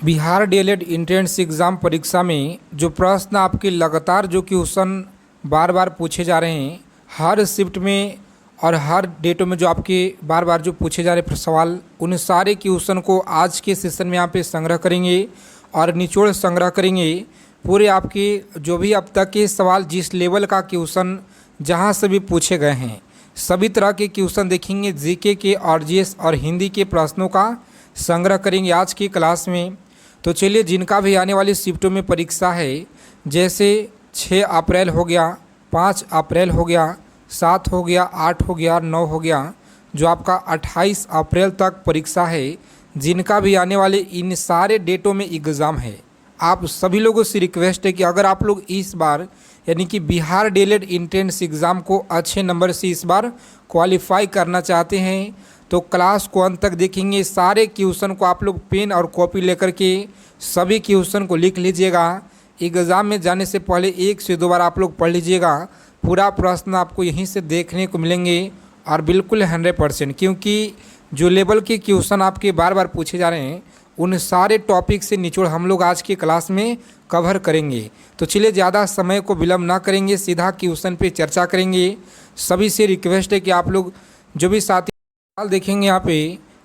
Bihar DElEd entrance exam परीक्षा में जो प्रश्न आपके लगातार जो क्वेश्चन बार बार पूछे जा रहे हैं हर शिफ्ट में और हर डेटों में जो आपके बार बार जो पूछे जा रहे सवाल, उन सारे क्वेश्चन को आज के सेशन में यहाँ पे संग्रह करेंगे और निचोड़ संग्रह करेंगे। पूरे आपके जो भी अब तक के सवाल जिस लेवल का क्वेश्चन जहाँ से भी पूछे गए हैं सभी तरह के क्वेश्चन देखेंगे। जीके के और जीएस और हिंदी के प्रश्नों का संग्रह करेंगे आज की क्लास में। तो चलिए, जिनका भी आने वाली शिफ्टों में परीक्षा है, जैसे 6 अप्रैल हो गया, 5 अप्रैल हो गया, 7 हो गया, 8 हो गया, 9 हो गया, जो आपका 28 अप्रैल तक परीक्षा है, जिनका भी आने वाले इन सारे डेटों में एग्ज़ाम है। आप सभी लोगों से रिक्वेस्ट है कि अगर आप लोग इस बार यानी कि बिहार डीएलएड एंट्रेंस एग्ज़ाम को अच्छे नंबर से इस बार क्वालिफाई करना चाहते हैं तो क्लास को अंत तक देखेंगे। सारे क्वेश्चन को आप लोग पेन और कॉपी लेकर के सभी क्वेश्चन को लिख लीजिएगा। एग्ज़ाम में जाने से पहले 1 से 2 बार आप लोग पढ़ लीजिएगा। पूरा प्रश्न आपको यहीं से देखने को मिलेंगे और बिल्कुल 100%, क्योंकि जो लेवल के क्वेश्चन आपके बार बार पूछे जा रहे हैं उन सारे टॉपिक से निचोड़ हम लोग आज की क्लास में कवर करेंगे। तो चलिए, ज़्यादा समय को विलम्ब ना करेंगे, सीधा क्वेश्चन पे चर्चा करेंगे। सभी से रिक्वेस्ट है कि आप लोग जो भी साथी सवाल देखेंगे यहाँ पे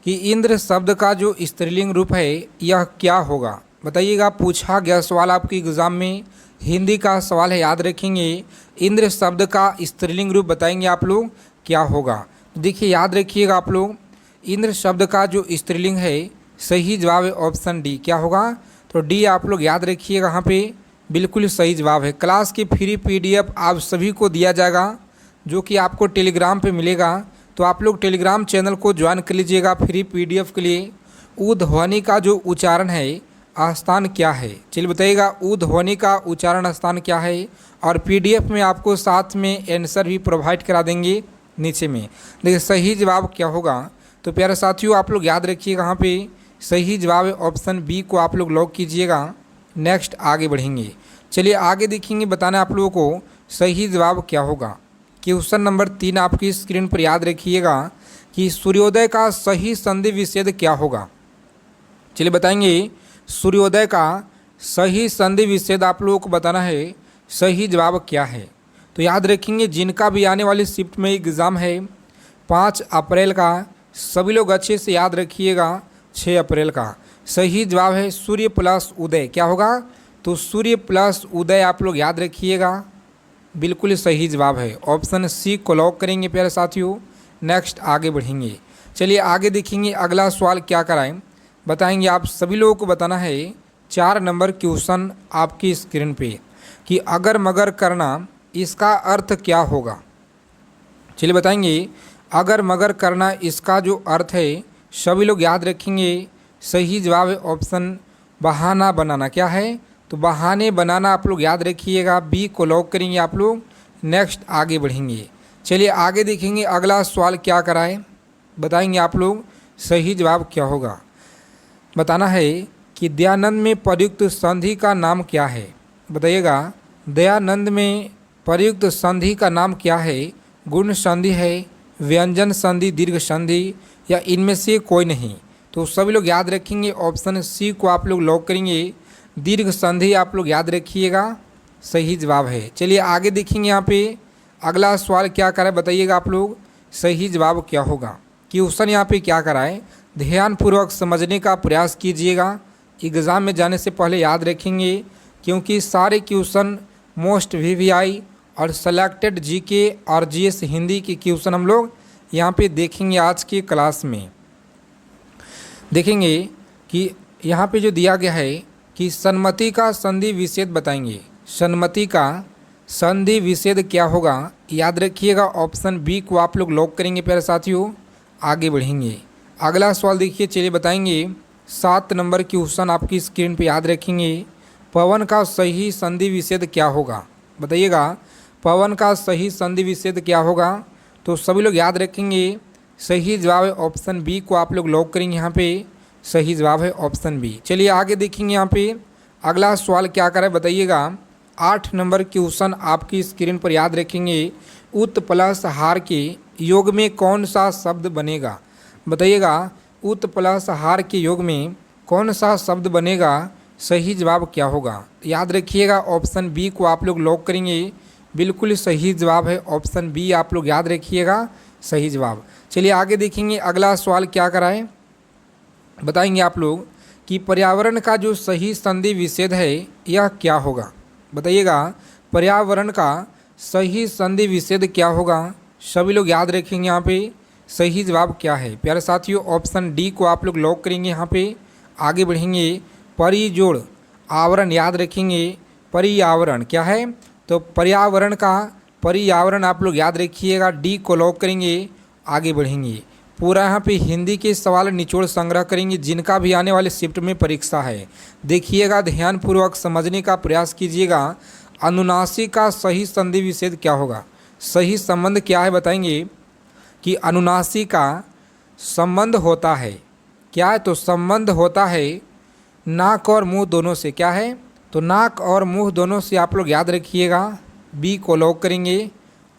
कि इंद्र शब्द का जो स्त्रीलिंग रूप है यह क्या होगा, बताइएगा। पूछा गया सवाल आपके एग्ज़ाम में, हिंदी का सवाल है, याद रखेंगे। इंद्र शब्द का स्त्रीलिंग रूप बताएंगे आप लोग क्या होगा। देखिए, याद रखिएगा आप लोग, इंद्र शब्द का जो स्त्रीलिंग है सही जवाब है ऑप्शन डी। क्या होगा? तो डी आप लोग याद रखिएगा, यहाँ पे बिल्कुल सही जवाब है। क्लास की फ्री पीडीएफ आप सभी को दिया जाएगा जो कि आपको टेलीग्राम पे मिलेगा। तो आप लोग टेलीग्राम चैनल को ज्वाइन कर लीजिएगा फ्री पीडीएफ के लिए। ऊ ध्वनि का जो उच्चारण है स्थान क्या है, चलिए बताइएगा। ऊ ध्वनि का उच्चारण स्थान क्या है, और पीडीएफ में आपको साथ में आंसर भी प्रोवाइड करा देंगे नीचे में। देखिए, सही जवाब क्या होगा। तो प्यारे साथियों, आप लोग याद रखिएगा, यहाँ पे सही जवाब है ऑप्शन बी को आप लोग लॉक कीजिएगा। नेक्स्ट आगे बढ़ेंगे। चलिए आगे देखेंगे, बताना आप लोगों को सही जवाब क्या होगा। क्वेश्चन नंबर 3 आपकी स्क्रीन पर याद रखिएगा कि सूर्योदय का सही संधि विच्छेद क्या होगा। चलिए बताएंगे, सूर्योदय का सही संधि विच्छेद आप लोगों को बताना है, सही जवाब क्या है। तो याद रखेंगे, जिनका भी आने वाली शिफ्ट में एग्ज़ाम है 5 अप्रैल का, सभी लोग अच्छे से याद रखिएगा। 6 अप्रैल का सही जवाब है सूर्य प्लस उदय। क्या होगा? तो सूर्य प्लस उदय आप लोग याद रखिएगा, बिल्कुल सही जवाब है। ऑप्शन सी को लॉक करेंगे प्यारे साथियों। नेक्स्ट आगे बढ़ेंगे। चलिए आगे देखेंगे, अगला सवाल क्या कराएं बताएंगे। आप सभी लोगों को बताना है 4 नंबर क्वेश्चन आपकी स्क्रीन पे कि अगर मगर करना इसका अर्थ क्या होगा। चलिए बताएंगे, अगर मगर करना इसका जो अर्थ है सभी लोग याद रखेंगे। सही जवाब है ऑप्शन बहाना बनाना। क्या है? तो बहाने बनाना आप लोग याद रखिएगा, बी को लॉक करेंगे आप लोग। नेक्स्ट आगे बढ़ेंगे। चलिए आगे देखेंगे, अगला सवाल क्या कराए बताएंगे आप लोग, सही जवाब क्या होगा। बताना है कि दयानंद में प्रयुक्त संधि का नाम क्या है, बताइएगा। दयानंद में प्रयुक्त संधि का नाम क्या है? गुण संधि है, व्यंजन संधि, दीर्घ संधि, या इनमें से कोई नहीं। तो सभी लोग याद रखेंगे, ऑप्शन सी को आप लोग लॉक करेंगे। दीर्घ संधि आप लोग याद रखिएगा, सही जवाब है। चलिए आगे देखेंगे, यहाँ पे अगला सवाल क्या कराए बताइएगा आप लोग, सही जवाब क्या होगा। क्वेश्चन यहाँ पे क्या कराए, ध्यानपूर्वक समझने का प्रयास कीजिएगा। एग्ज़ाम में जाने से पहले याद रखेंगे, क्योंकि सारे क्वेश्चन मोस्ट वीवीआई और सेलेक्टेड जीके और जीएस हिंदी के क्वेश्चन हम लोग यहाँ पे देखेंगे आज की क्लास में। देखेंगे कि यहाँ पे जो दिया गया है कि सन्मति का संधि विच्छेद बताएंगे। सन्मति का संधि विच्छेद क्या होगा, याद रखिएगा। ऑप्शन बी को आप लोग लॉक करेंगे प्यारे साथियों। आगे बढ़ेंगे, अगला सवाल देखिए, चलिए बताएंगे। 7 नंबर क्वेश्चन आपकी स्क्रीन पे याद रखेंगे। पवन का सही संधि विच्छेद क्या होगा, बताइएगा। पवन का सही संधि विच्छेद क्या होगा। तो सभी लोग याद रखेंगे, सही जवाब है ऑप्शन बी को आप लोग लॉक करेंगे। यहाँ पे सही जवाब है ऑप्शन बी। चलिए आगे देखेंगे, यहाँ पे अगला सवाल क्या करे बताइएगा। 8 नंबर क्वेश्चन आपकी स्क्रीन पर याद रखेंगे। उत प्लस हार के योग में कौन सा शब्द बनेगा, बताइएगा। उत प्लस हार के योग में कौन सा शब्द बनेगा, सही जवाब क्या होगा। याद रखिएगा ऑप्शन बी को आप लोग लॉक करेंगे, बिल्कुल सही जवाब है ऑप्शन बी, आप लोग याद रखिएगा सही जवाब। चलिए आगे देखेंगे अगला सवाल क्या कराए, बताएंगे आप लोग कि पर्यावरण का जो सही संधि विच्छेद है यह क्या होगा। बताइएगा पर्यावरण का सही संधि विच्छेद क्या होगा, सभी लोग याद रखेंगे यहाँ पे सही जवाब क्या है। प्यारे साथियों ऑप्शन डी को आप लोग लॉक करेंगे, यहाँ पे आगे बढ़ेंगे। परिजोड़ आवरण याद रखेंगे, पर्यावरण क्या है, तो पर्यावरण का पर्यावरण आप लोग याद रखिएगा, डी को लॉक करेंगे, आगे बढ़ेंगे। पूरा यहाँ पे हिंदी के सवाल निचोड़ संग्रह करेंगे जिनका भी आने वाले शिफ्ट में परीक्षा है। देखिएगा ध्यानपूर्वक समझने का प्रयास कीजिएगा। अनुनासिक का सही संधि विच्छेद क्या होगा, सही संबंध क्या है, बताएंगे कि अनुनासिक का संबंध होता है क्या है, तो संबंध होता है नाक और मुंह दोनों से, क्या है, तो नाक और मुंह दोनों से, आप लोग याद रखिएगा, बी को लॉक करेंगे,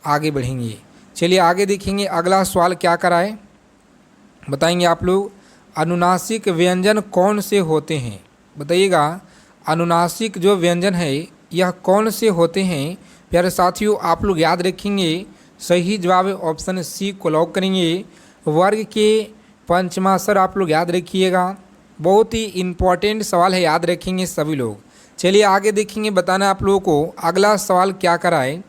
आगे बढ़ेंगे। चलिए आगे देखेंगे अगला सवाल क्या कराए, बताएंगे आप लोग अनुनासिक व्यंजन कौन से होते हैं। बताइएगा अनुनासिक जो व्यंजन है यह कौन से होते हैं। प्यारे साथियों आप लोग याद रखेंगे सही जवाब है ऑप्शन सी को लॉक करेंगे। वर्ग के पंचमाक्षर आप लोग याद रखिएगा, बहुत ही इम्पॉर्टेंट सवाल है, याद रखेंगे सभी लोग। चलिए आगे देखेंगे, बताना आप लोगों को अगला सवाल क्या कराए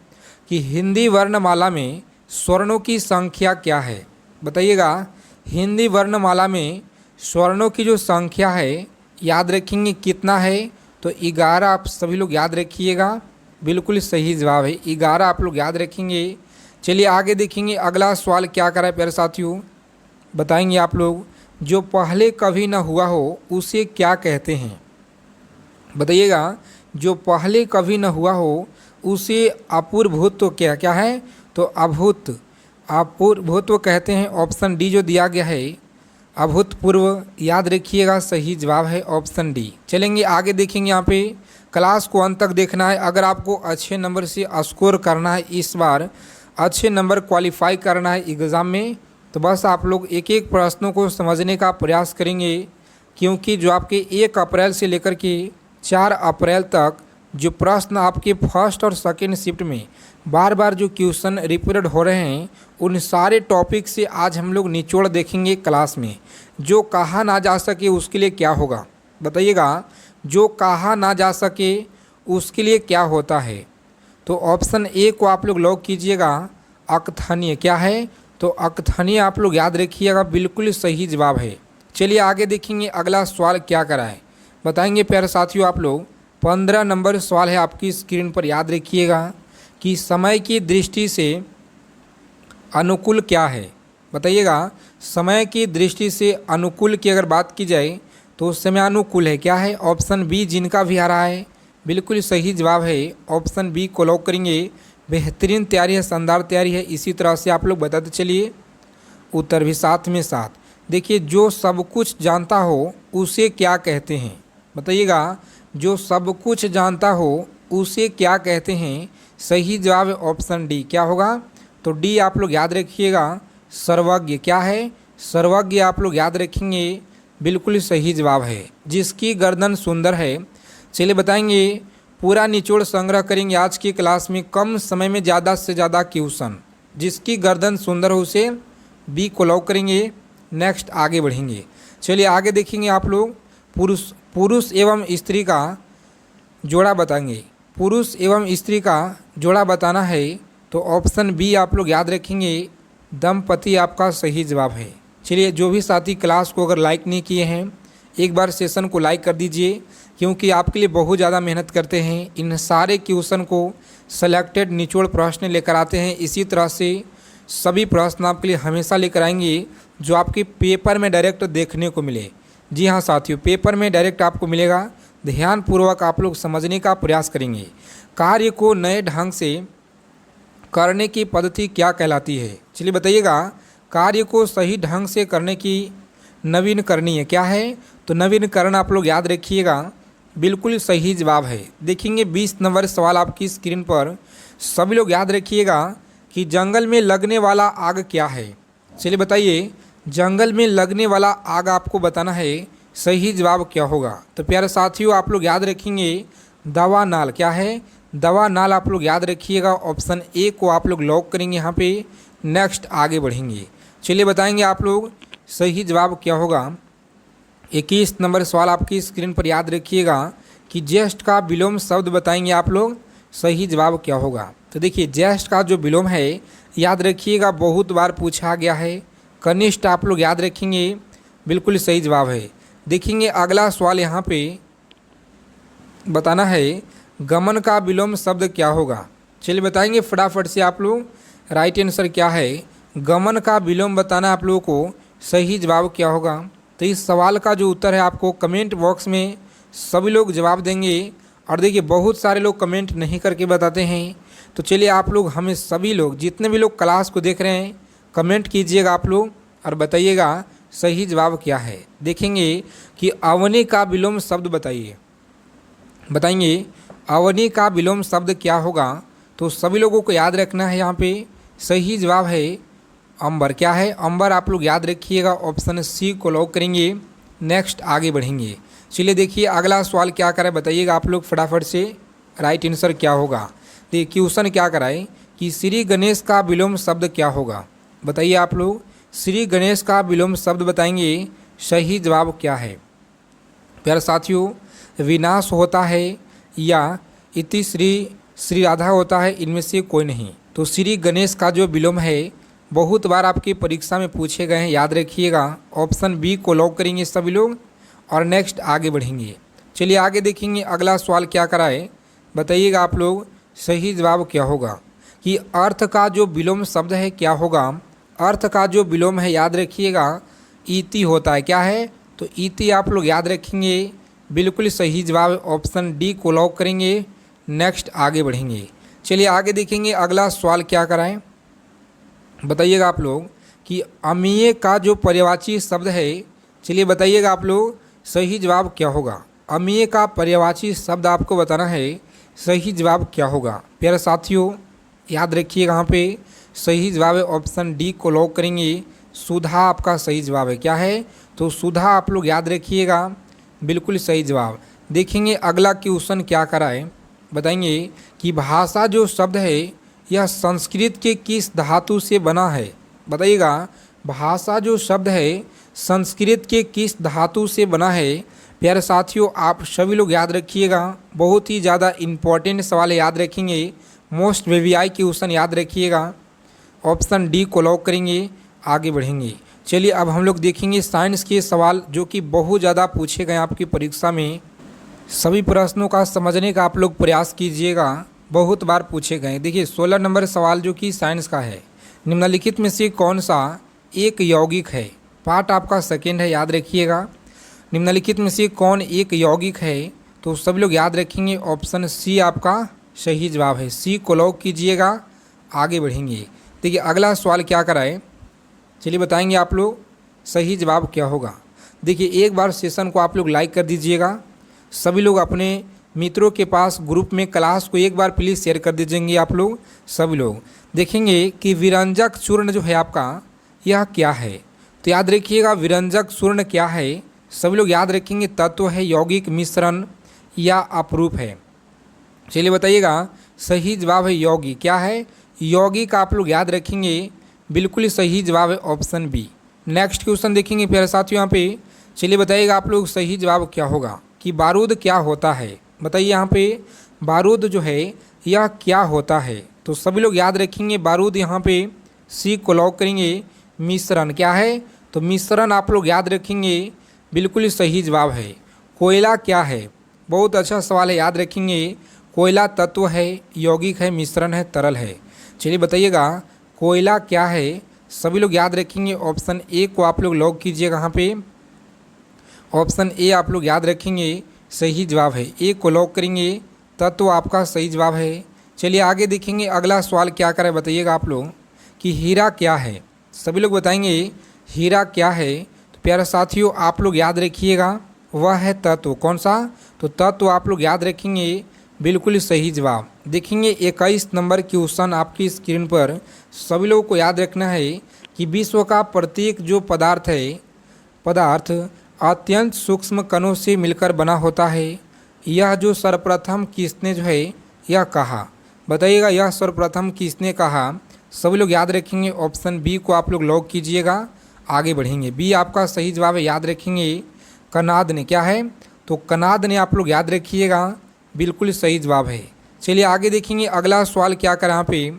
कि हिंदी वर्णमाला में स्वर्णों की संख्या क्या है। बताइएगा हिंदी वर्णमाला में स्वर्णों की जो संख्या है याद रखेंगे कितना है, तो 11 आप सभी लोग याद रखिएगा, बिल्कुल सही जवाब है 11 आप लोग याद रखेंगे। चलिए आगे देखेंगे अगला सवाल क्या कराए प्यारे साथियों, बताएंगे आप लोग जो पहले कभी न हुआ हो उसे क्या कहते हैं। बताइएगा जो पहले कभी न हुआ हो उसे अपूर्वभूत्व क्या क्या है, तो अपूर्वभूत्व कहते हैं। ऑप्शन डी जो दिया गया है अभूतपूर्व, याद रखिएगा सही जवाब है ऑप्शन डी। चलेंगे आगे देखेंगे, यहाँ पे क्लास को अंत तक देखना है। अगर आपको अच्छे नंबर से स्कोर करना है, इस बार अच्छे नंबर क्वालिफाई करना है एग्ज़ाम में, तो बस आप लोग एक एक प्रश्नों को समझने का प्रयास करेंगे, क्योंकि जो आपके 1 अप्रैल से लेकर के 4 अप्रैल तक जो प्रश्न आपके फर्स्ट और सेकेंड शिफ्ट में बार बार जो क्वेश्चन रिपीटेड हो रहे हैं, उन सारे टॉपिक से आज हम लोग निचोड़ देखेंगे क्लास में। जो कहा ना जा सके उसके लिए क्या होगा, बताइएगा जो कहा ना जा सके उसके लिए क्या होता है, तो ऑप्शन ए को आप लोग लॉक कीजिएगा, अकथनीय क्या है, तो अकथनीय आप लोग याद रखिएगा, बिल्कुल सही जवाब है। चलिए आगे देखेंगे अगला सवाल क्या कराए, बताएंगे प्यारे साथियों आप लोग। 15 नंबर सवाल है आपकी स्क्रीन पर, याद रखिएगा कि समय की दृष्टि से अनुकूल क्या है। बताइएगा समय की दृष्टि से अनुकूल की अगर बात की जाए तो समय अनुकूल है, क्या है, ऑप्शन बी जिनका भी आ रहा है, बिल्कुल सही जवाब है ऑप्शन बी को लॉक करेंगे। बेहतरीन तैयारी है, शानदार तैयारी है, इसी तरह से आप लोग बताते चलिए, उत्तर भी साथ में साथ। देखिए जो सब कुछ जानता हो उसे क्या कहते हैं। बताइएगा जो सब कुछ जानता हो उसे क्या कहते हैं, सही जवाब है ऑप्शन डी, क्या होगा, तो डी आप लोग याद रखिएगा, सर्वज्ञ क्या है, सर्वज्ञ आप लोग याद रखेंगे, बिल्कुल सही जवाब है। जिसकी गर्दन सुंदर है। चलिए बताएंगे पूरा निचोड़ संग्रह करेंगे आज की क्लास में, कम समय में ज़्यादा से ज़्यादा क्वेश्चन। जिसकी गर्दन सुंदर हो उसे बी को लॉक करेंगे, नेक्स्ट आगे बढ़ेंगे। चलिए आगे देखेंगे आप लोग पुरुष एवं स्त्री का जोड़ा बताएंगे। पुरुष एवं स्त्री का जोड़ा बताना है तो ऑप्शन बी आप लोग याद रखेंगे, दंपति आपका सही जवाब है। चलिए जो भी साथी क्लास को अगर लाइक नहीं किए हैं एक बार सेशन को लाइक कर दीजिए, क्योंकि आपके लिए बहुत ज़्यादा मेहनत करते हैं। इन सारे क्वेश्चन को सेलेक्टेड निचोड़ प्रश्न लेकर आते हैं, इसी तरह से सभी प्रश्न आपके लिए हमेशा लेकर आएंगे जो आपके पेपर में डायरेक्ट देखने को मिले। जी हाँ साथियों, पेपर में डायरेक्ट आपको मिलेगा, ध्यानपूर्वक आप लोग समझने का प्रयास करेंगे। कार्य को नए ढंग से करने की पद्धति क्या कहलाती है। चलिए बताइएगा कार्य को सही ढंग से करने की नवीन करनी है, क्या है, तो नवीनकरण आप लोग याद रखिएगा, बिल्कुल सही जवाब है। देखेंगे 20 नंबर सवाल आपकी स्क्रीन पर, सभी लोग याद रखिएगा कि जंगल में लगने वाला आग क्या है। चलिए बताइए जंगल में लगने वाला आग आपको बताना है, सही जवाब क्या होगा? तो प्यारे साथियों, आप लोग याद रखेंगे दवा नाल। क्या है? दवा नाल आप लोग याद रखिएगा। ऑप्शन ए को आप लोग लॉक करेंगे यहाँ पे। नेक्स्ट आगे बढ़ेंगे। चलिए बताएंगे आप लोग सही जवाब क्या होगा। 21 नंबर सवाल आपकी स्क्रीन पर याद रखिएगा कि ज्येष्ठ का विलोम शब्द बताएंगे आप लोग, सही जवाब क्या होगा। तो देखिए, ज्येष्ठ का जो विलोम है याद रखिएगा, बहुत बार पूछा गया है। कनिष्ठ आप लोग याद रखेंगे, बिल्कुल सही जवाब है। देखेंगे अगला सवाल यहाँ पे बताना है गमन का विलोम शब्द क्या होगा। चलिए बताएंगे फटाफट से आप लोग, राइट आंसर क्या है। गमन का विलोम बताना आप लोगों को, सही जवाब क्या होगा। तो इस सवाल का जो उत्तर है आपको कमेंट बॉक्स में सभी लोग जवाब देंगे। और देखिए, बहुत सारे लोग कमेंट नहीं करके बताते हैं। तो चलिए आप लोग, हमें सभी लोग, जितने भी लोग क्लास को देख रहे हैं, कमेंट कीजिएगा आप लोग और बताइएगा सही जवाब क्या है। देखेंगे कि अवनी का विलोम शब्द बताइए। बताएंगे अवनी का विलोम शब्द क्या होगा। तो सभी लोगों को याद रखना है, यहाँ पे सही जवाब है अंबर। क्या है? अंबर आप लोग याद रखिएगा। ऑप्शन सी को लॉक करेंगे। नेक्स्ट आगे बढ़ेंगे। चलिए देखिए अगला सवाल क्या कराए बताइएगा आप लोग फटाफट से, राइट आंसर क्या होगा। देखिए क्वेश्चन क्या कराए कि श्री गणेश का विलोम शब्द क्या होगा। बताइए आप लोग, श्री गणेश का विलोम शब्द बताएंगे, सही जवाब क्या है। प्यारे साथियों, विनाश होता है या इति श्री राधा होता है, इनमें से कोई नहीं। तो श्री गणेश का जो विलोम है बहुत बार आपकी परीक्षा में पूछे गए हैं, याद रखिएगा। ऑप्शन बी को लॉक करेंगे सभी लोग और नेक्स्ट आगे बढ़ेंगे। चलिए आगे देखेंगे अगला सवाल क्या कराए बताइएगा आप लोग, सही जवाब क्या होगा कि अर्थ का जो विलोम शब्द है क्या होगा। अर्थ का जो विलोम है याद रखिएगा इति होता है। क्या है? तो इति आप लोग याद रखेंगे, बिल्कुल सही जवाब। ऑप्शन डी को लॉक करेंगे। नेक्स्ट आगे बढ़ेंगे। चलिए आगे देखेंगे अगला सवाल क्या कराएं बताइएगा आप लोग कि अमीय का जो पर्यायवाची शब्द है, चलिए बताइएगा आप लोग सही जवाब क्या होगा। अमीय का पर्यायवाची शब्द आपको बताना है, सही जवाब क्या होगा। प्यारे साथियों याद रखिएगा, यहाँ पे सही जवाब है ऑप्शन डी को लॉक करेंगे। सुधा आपका सही जवाब है। क्या है? तो सुधा आप लोग याद रखिएगा, बिल्कुल सही जवाब। देखेंगे अगला क्वेश्चन क्या कराए बताएंगे कि भाषा जो शब्द है यह संस्कृत के किस धातु से बना है। बताइएगा भाषा जो शब्द है संस्कृत के किस धातु से बना है। प्यारे साथियों आप सभी लोग याद रखिएगा, बहुत ही ज़्यादा इम्पोर्टेंट सवाल याद रखेंगे। मोस्ट वीवीआई क्वेश्चन याद रखिएगा। ऑप्शन डी को लॉक करेंगे, आगे बढ़ेंगे। चलिए अब हम लोग देखेंगे साइंस के सवाल जो कि बहुत ज़्यादा पूछे गए आपकी परीक्षा में। सभी प्रश्नों का समझने का आप लोग प्रयास कीजिएगा, बहुत बार पूछे गए। देखिए 16 नंबर सवाल जो कि साइंस का है, निम्नलिखित में से कौन सा एक यौगिक है। पार्ट आपका सेकेंड है, याद रखिएगा। निम्नलिखित में से कौन एक यौगिक है। तो सभी लोग याद रखेंगे ऑप्शन सी आपका सही जवाब है। सी को लॉक कीजिएगा, आगे बढ़ेंगे। देखिए अगला सवाल क्या कराए, चलिए बताएंगे आप लोग सही जवाब क्या होगा। देखिए एक बार सेशन को आप लोग लाइक कर दीजिएगा, सभी लोग अपने मित्रों के पास ग्रुप में क्लास को एक बार प्लीज़ शेयर कर दीजिएंगे आप लोग सभी लोग। देखेंगे कि विरंजक चूर्ण जो है आपका यह क्या है। तो याद रखिएगा विरंजक चूर्ण क्या है, सभी लोग याद रखेंगे तत्व है, यौगिक, मिश्रण या अपरूप है। चलिए बताइएगा सही जवाब है यौगिक। क्या है? यौगिक आप लोग याद रखेंगे, बिल्कुल सही जवाब है ऑप्शन बी। नेक्स्ट क्वेश्चन देखेंगे प्यारे साथियों यहाँ पे। चलिए बताइएगा आप लोग सही जवाब क्या होगा कि बारूद क्या होता है। बताइए यहाँ पे बारूद जो है यह क्या होता है। तो सभी लोग याद रखेंगे बारूद, यहाँ पे सी को लॉक करेंगे। मिश्रण क्या है? तो मिश्रण आप लोग याद रखेंगे, बिल्कुल सही जवाब है। कोयला क्या है? बहुत अच्छा सवाल है, याद रखेंगे। कोयला तत्व है, यौगिक है, मिश्रण है, तरल है। चलिए बताइएगा कोयला क्या है, सभी लोग याद रखेंगे। ऑप्शन ए को आप लोग लॉक कीजिएगा, यहाँ पे ऑप्शन ए आप लोग याद रखेंगे, सही जवाब है। ए को लॉक करेंगे, तत्व आपका सही जवाब है। चलिए आगे देखेंगे अगला सवाल क्या करे बताइएगा आप लोग कि हीरा क्या है। सभी लोग बताएंगे हीरा क्या है। तो प्यारे साथियों आप लोग याद रखिएगा, वह है तत्व। कौन सा? तो तत्व आप लोग याद रखेंगे, बिल्कुल सही जवाब। देखेंगे 21 नंबर क्वेश्चन आपकी स्क्रीन पर, सभी लोगों को याद रखना है कि विश्व का प्रत्येक जो पदार्थ है, पदार्थ अत्यंत सूक्ष्म कणों से मिलकर बना होता है। यह जो सर्वप्रथम किसने जो है यह कहा, बताइएगा यह सर्वप्रथम किसने कहा। सभी लोग याद रखेंगे, ऑप्शन बी को आप लोग लॉक कीजिएगा। आगे बढ़ेंगे, बी आपका सही जवाब है, याद रखेंगे। कनाद ने, क्या है तो कनाद ने आप लोग याद रखिएगा, बिल्कुल सही जवाब है। चलिए आगे देखेंगे, अगला सवाल क्या कर यहाँ पे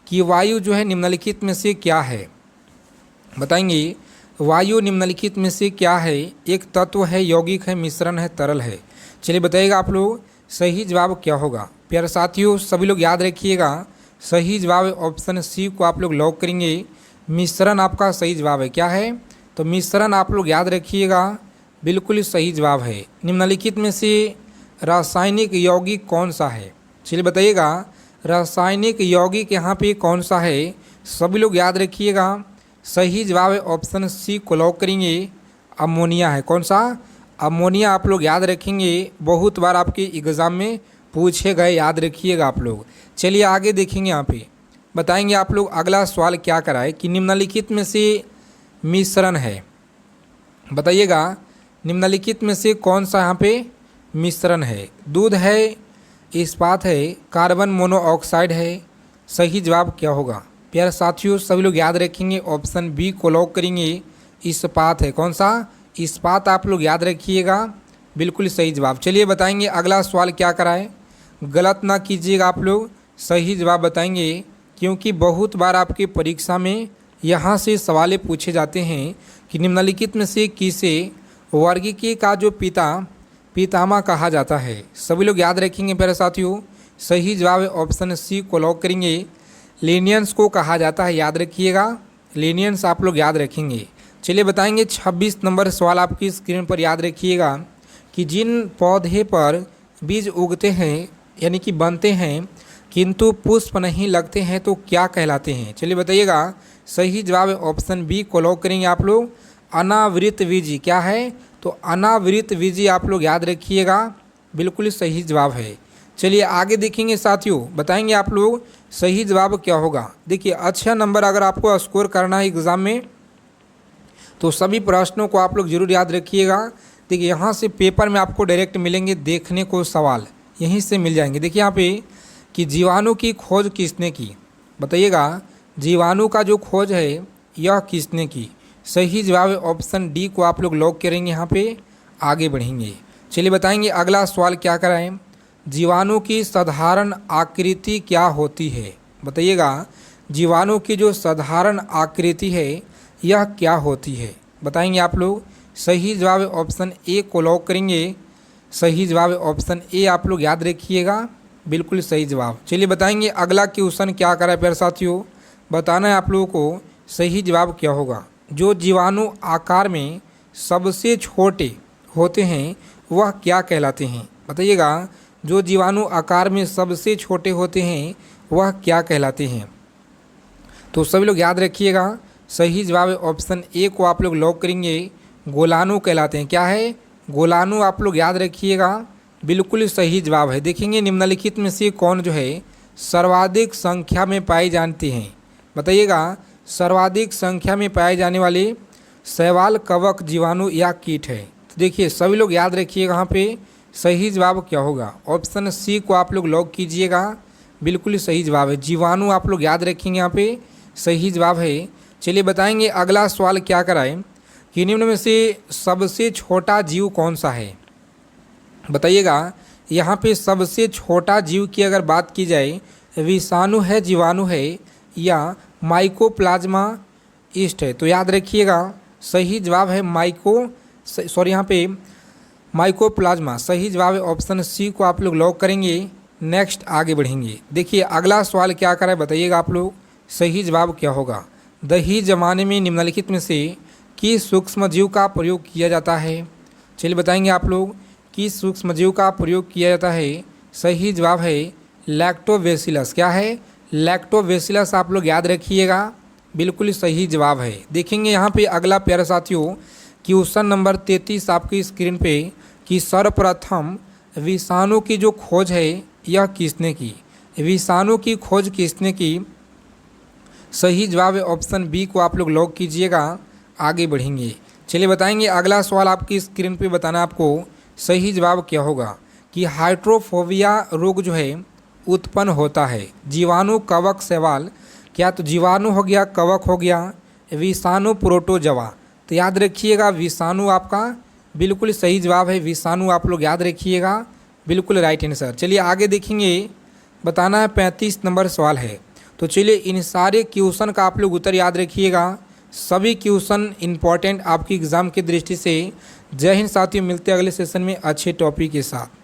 कि वायु जो है निम्नलिखित में से क्या है, बताएंगे वायु निम्नलिखित में से क्या है। एक तत्व है, यौगिक है, मिश्रण है, तरल है। चलिए बताइएगा आप लोग सही जवाब क्या होगा। प्यारे साथियों सभी लोग याद रखिएगा, सही जवाब ऑप्शन सी को आप लोग लॉक करेंगे। मिश्रण आपका सही जवाब है, क्या है तो मिश्रण आप लोग याद रखिएगा, बिल्कुल सही जवाब है। निम्नलिखित में से रासायनिक यौगिक कौन सा है, चलिए बताइएगा रासायनिक यौगिक यहाँ पे कौन सा है। सभी लोग याद रखिएगा, सही जवाब है ऑप्शन सी को लॉक करेंगे। अमोनिया है, कौन सा अमोनिया आप लोग याद रखेंगे, बहुत बार आपके एग्ज़ाम में पूछे गए, याद रखिएगा आप लोग। चलिए आगे देखेंगे, यहाँ पे बताएंगे आप लोग अगला सवाल क्या कराए कि निम्नलिखित में से मिश्रण है, बताइएगा निम्नलिखित में से कौन सा यहाँ पे मिश्रण है। दूध है, इस्पात है, कार्बन मोनोऑक्साइड है, सही जवाब क्या होगा। प्यारे साथियों सभी लोग याद रखेंगे, ऑप्शन बी को लॉक करेंगे। इस्पात है, कौन सा इस्पात आप लोग याद रखिएगा, बिल्कुल सही जवाब। चलिए बताएंगे अगला सवाल क्या कराए, गलत ना कीजिएगा आप लोग, सही जवाब बताएंगे, क्योंकि बहुत बार आपके परीक्षा में यहाँ से सवाल पूछे जाते हैं कि निम्नलिखित में से किसे वर्गीय का जो पितामह कहा जाता है। सभी लोग याद रखेंगे प्यारे साथियों, सही जवाब है ऑप्शन सी को लॉक करेंगे। लीनियंस को कहा जाता है, याद रखिएगा, लीनियंस आप लोग याद रखेंगे। चलिए बताएंगे 26 नंबर सवाल आपकी स्क्रीन पर, याद रखिएगा कि जिन पौधे पर बीज उगते हैं यानी कि बनते हैं किंतु पुष्प नहीं लगते हैं तो क्या कहलाते हैं। चलिए बताइएगा, सही जवाब है ऑप्शन बी को लॉक करेंगे आप लोग। अनावृत बीजी, क्या है तो अनावृत बीजी आप लोग याद रखिएगा, बिल्कुल सही जवाब है। चलिए आगे देखेंगे साथियों, बताएंगे आप लोग सही जवाब क्या होगा। देखिए अच्छा नंबर अगर आपको स्कोर करना है एग्ज़ाम में तो सभी प्रश्नों को आप लोग जरूर याद रखिएगा। देखिए यहाँ से पेपर में आपको डायरेक्ट मिलेंगे देखने को, सवाल यहीं से मिल जाएंगे। देखिए यहाँ पे कि जीवाणु की खोज किसने की, बताइएगा जीवाणु का जो खोज है यह किसने की। सही जवाब है ऑप्शन डी को आप लोग लॉक करेंगे। यहाँ पे आगे बढ़ेंगे, चलिए बताएंगे अगला सवाल क्या कराएं, जीवाणु की साधारण आकृति क्या होती है, बताइएगा जीवाणु की जो साधारण आकृति है यह क्या होती है, बताएंगे आप लोग। सही जवाब है ऑप्शन ए को लॉक करेंगे। सही जवाब है ऑप्शन ए आप लोग याद रखिएगा, बिल्कुल सही जवाब। चलिए बताएंगे अगला क्वेश्चन क्या करा है प्यारे साथियों, बताना है आप लोगों को सही जवाब क्या होगा। जो जीवाणु आकार में सबसे छोटे होते हैं वह क्या कहलाते हैं, बताइएगा जो जीवाणु आकार में सबसे छोटे होते हैं वह क्या कहलाते हैं। तो सभी लोग याद रखिएगा, सही जवाब है ऑप्शन ए को आप लोग लॉक करेंगे। गोलाणु कहलाते हैं, क्या है गोलाणु आप लोग याद रखिएगा, बिल्कुल सही जवाब है। देखेंगे निम्नलिखित में से कौन जो है सर्वाधिक संख्या में पाए जाते हैं, बताइएगा सर्वाधिक संख्या में पाए जाने वाले शैवाल, कवक, जीवाणु या कीट है। तो देखिए सभी लोग याद रखिएगा, यहाँ पे सही जवाब क्या होगा। ऑप्शन सी को आप लोग लॉक कीजिएगा, बिल्कुल सही जवाब है। जीवाणु आप लोग याद रखेंगे, यहाँ पे सही जवाब है। चलिए बताएंगे अगला सवाल क्या कराएं कि निम्न में से सबसे छोटा जीव कौन सा है, बताइएगा यहाँ पे सबसे छोटा जीव की अगर बात की जाए विषाणु है, जीवाणु है या माइकोप्लाज्मा ईस्ट है। तो याद रखिएगा सही जवाब है यहाँ पे माइकोप्लाज्मा, सही जवाब है ऑप्शन सी को आप लोग लॉक करेंगे। नेक्स्ट आगे बढ़ेंगे, देखिए अगला सवाल क्या कराए बताइएगा आप लोग, सही जवाब क्या होगा। दही जमाने में निम्नलिखित में से किस सूक्ष्मजीव का प्रयोग किया जाता है। चलिए बताएंगे आप लोग किस सूक्ष्मजीव का प्रयोग किया जाता है। सही जवाब है लैक्टोबैसिलस, क्या है लैक्टोबैसिलस आप लोग याद रखिएगा, बिल्कुल सही जवाब है। देखेंगे यहाँ पे अगला प्यारे साथियों क्वेश्चन नंबर 33 आपकी स्क्रीन पे कि सर्वप्रथम विषाणु की जो खोज है यह किसने की, विषाणु की खोज किसने की। सही जवाब है ऑप्शन बी को आप लोग लॉक कीजिएगा, आगे बढ़ेंगे। चलिए बताएंगे अगला सवाल आपकी स्क्रीन पे बताना आपको सही जवाब क्या होगा कि हाइड्रोफोबिया रोग जो है उत्पन्न होता है जीवाणु, कवक, शैवाल। क्या तो जीवाणु हो गया, कवक हो गया, विषाणु, प्रोटोजवा। तो याद रखिएगा विषाणु आपका बिल्कुल सही जवाब है। विषाणु आप लोग याद रखिएगा, बिल्कुल राइट आंसर। चलिए आगे देखेंगे, बताना है 35 नंबर सवाल है। तो चलिए इन सारे क्वेश्चन का आप लोग उत्तर याद रखिएगा, सभी क्वेश्चन इंपॉर्टेंट आपकी एग्ज़ाम की दृष्टि से। जय हिंद साथियों, मिलते हैं अगले सेशन में अच्छे टॉपिक के साथ।